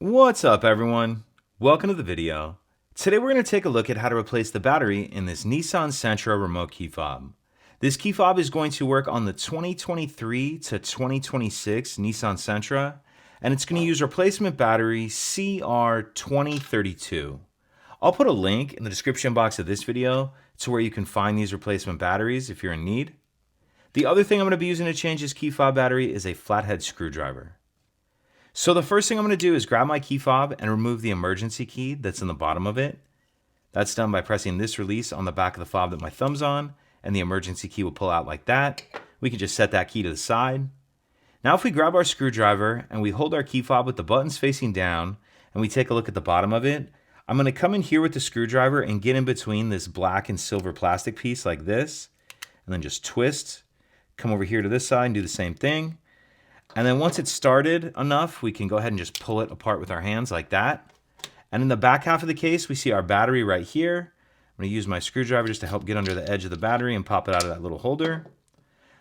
What's up, everyone? Welcome to the video. Today we're going to take a look at how to replace the battery in this Nissan Sentra remote key fob. This key fob is going to work on the 2023 to 2026 Nissan Sentra, and it's going to use replacement battery CR2032. I'll put a link in the description box of this video to where you can find these replacement batteries if you're in need. The other thing I'm going to be using to change this key fob battery is a flathead screwdriver. So the first thing I'm going to do is grab my key fob and remove the emergency key that's in the bottom of it. That's done by pressing this release on the back of the fob that my thumb's on, and the emergency key will pull out like that. We can just set that key to the side. Now if we grab our screwdriver and we hold our key fob with the buttons facing down and we take a look at the bottom of it, I'm going to come in here with the screwdriver and get in between this black and silver plastic piece like this, and then just twist. Come over here to this side and do the same thing. And then once it's started enough, we can go ahead and just pull it apart with our hands like that. And in the back half of the case, we see our battery right here. I'm going to use my screwdriver just to help get under the edge of the battery and pop it out of that little holder.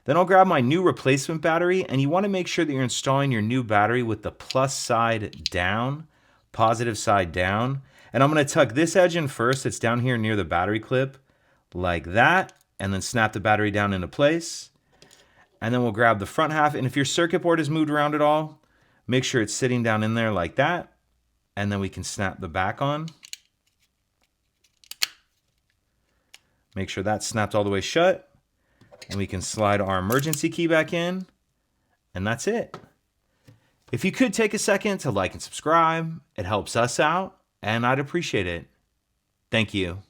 Then I'll grab my new replacement battery, and you want to make sure that you're installing your new battery with the plus side down, positive side down. And I'm going to tuck this edge in first. It's down here near the battery clip like that, and then snap the battery down into place. And then we'll grab the front half, and if your circuit board is moved around at all, make sure it's sitting down in there like that, and then we can snap the back on. Make sure that's snapped all the way shut, and we can slide our emergency key back in, and that's it. If you could take a second to like and subscribe, it helps us out, and I'd appreciate it. Thank you.